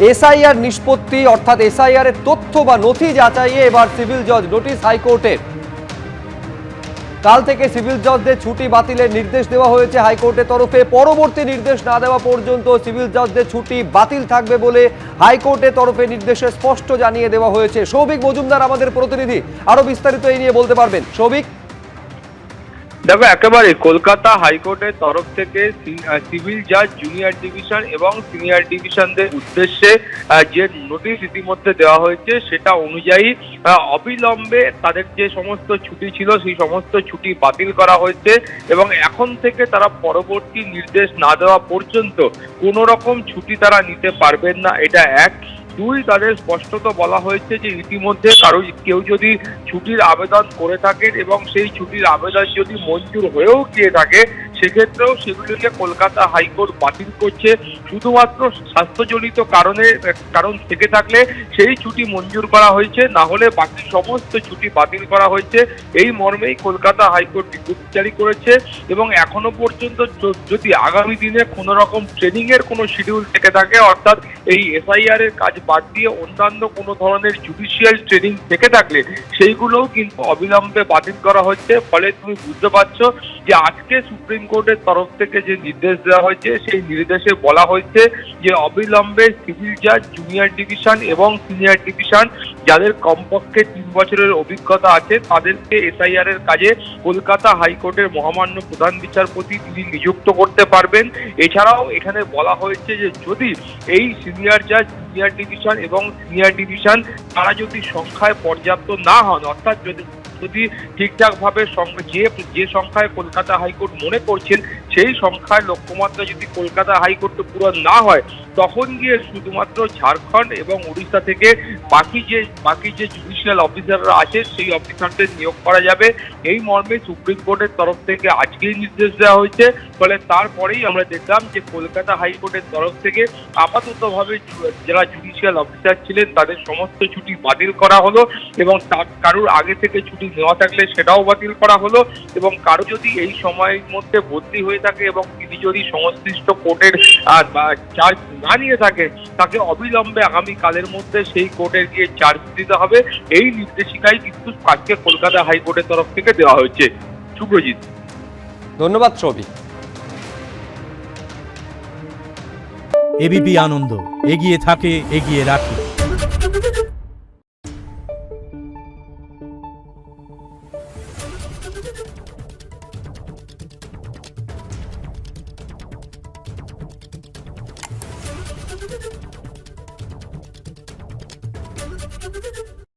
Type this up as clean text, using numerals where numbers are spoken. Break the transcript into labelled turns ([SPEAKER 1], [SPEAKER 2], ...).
[SPEAKER 1] SIR নিষ্পত্তি অর্থাৎ SIR এর তথ্য বা নথি যাচাইয়ে এবার সিভিল জজ নোটিশ হাইকোর্টের। কাল থেকে সিভিল জজদের ছুটি বাতিলের নির্দেশ দেওয়া হয়েছে হাইকোর্টের তরফে। পরবর্তী নির্দেশ না দেওয়া পর্যন্ত সিভিল জজদের ছুটি বাতিল থাকবে বলে হাইকোর্টের তরফে নির্দেশে স্পষ্ট জানিয়ে দেওয়া হয়েছে। সৌভিক মজুমদার আমাদের প্রতিনিধি, আরো বিস্তারিত এই নিয়ে বলতে পারবেন। সৌভিক,
[SPEAKER 2] দেখো, একেবারে কলকাতা হাইকোর্টের তরফ থেকে সিভিল জাজ জুনিয়র ডিভিশন এবং সিনিয়র ডিভিশনদের উদ্দেশ্যে যে নোটিশ ইতিমধ্যে দেওয়া হয়েছে সেটা অনুযায়ী অবিলম্বে তাদের যে সমস্ত ছুটি ছিল সেই সমস্ত ছুটি বাতিল করা হয়েছে এবং এখন থেকে তারা পরবর্তী নির্দেশ না দেওয়া পর্যন্ত কোনো রকম ছুটি তারা নিতে পারবেন না। এটা এক। দুই, তাদের স্পষ্টত বলা হয়েছে যে ইতিমধ্যে কেউ যদি ছুটির আবেদন করে থাকেন এবং সেই ছুটির আবেদন যদি মঞ্জুর হয়েও গিয়ে থাকে সেক্ষেত্রেও সেগুলিকে কলকাতা হাইকোর্ট বাতিল করছে। শুধুমাত্র স্বাস্থ্যজনিত কারণ থেকে থাকলে সেই ছুটি মঞ্জুর করা হয়েছে, না হলে বাকি সমস্ত ছুটি বাতিল করা হয়েছে। এই মর্মেই কলকাতা হাইকোর্ট বিজ্ঞপ্তি জারি করেছে এবং এখনো পর্যন্ত যদি আগামী দিনে কোনো রকম ট্রেনিং এর কোনো শিডিউল থেকে থাকে, অর্থাৎ এই এসআইআর এর কাজ বাদ দিয়ে অন্যান্য কোনো ধরনের জুডিশিয়াল ট্রেনিং থেকে থাকলে সেইগুলোও কিন্তু অবিলম্বে বাতিল করা হচ্ছে। ফলে তুমি বুঝতে পারছো যে আজকে সুপ্রিম কোর্টের তরফ থেকে যে নির্দেশ দেওয়া হয়েছে সেই নির্দেশে বলা হয়েছে যে অবিলম্বে সিভিল জাজ জুনিয়র ডিভিশন এবং সিনিয়র ডিভিশন যাদের কমপক্ষে 3 বছরের অভিজ্ঞতা আছে তাদেরকে এসআইআর এর কাজে কলকাতা হাইকোর্টের মহামান্য প্রধান বিচারপতি তিনি নিযুক্ত করতে পারবেন। এছাড়াও এখানে বলা হয়েছে যে যদি এই সিনিয়র জাজ জুনিয়র ডিভিশন এবং সিনিয়র ডিভিশন তারা যদি সংখ্যায় পর্যাপ্ত না হন, অর্থাৎ যদি ঠিকঠাকভাবে যে সংখ্যায় কলকাতা হাইকোর্ট মনে করছেন সেই সংখ্যার লক্ষ্যমাত্রা যদি কলকাতা হাইকোর্টে পূরণ না হয়, তখন গিয়ে শুধুমাত্র ঝাড়খণ্ড এবং উড়িষ্যা থেকে বাকি যে জুডিশিয়াল অফিসাররা আছে সেই অফিসারদের নিয়োগ করা যাবে। এই মর্মে সুপ্রিম কোর্টের তরফ থেকে আজকেই নির্দেশ দেওয়া হয়েছে। ফলে তারপরেই আমরা দেখলাম যে কলকাতা হাইকোর্টের তরফ থেকে আপাততভাবে যারা জুডিশিয়াল অফিসার ছিলেন তাদের সমস্ত ছুটি বাতিল করা হলো এবং কারোর আগে থেকে ছুটি নেওয়া থাকলে সেটাও বাতিল করা হলো এবং কারো যদি এই সময়ের মধ্যে বদলি হয়ে থাকে এবং তিনি যদি সংশ্লিষ্ট কোর্টের চার্জ না নিয়ে থাকে তাকে অবিলম্বে আগামীকালের মধ্যে সেই কোর্টের গিয়ে চার্জ দিতে হবে। এই নির্দেশিকাই কিন্তু আজকে কলকাতা হাইকোর্টের তরফ থেকে দেওয়া হয়েছে। সুব্রজিৎ,
[SPEAKER 1] ধন্যবাদ। সৌভিক।
[SPEAKER 3] এবিপি আনন্দ, এগিয়ে থাকে, এগিয়ে রাখে।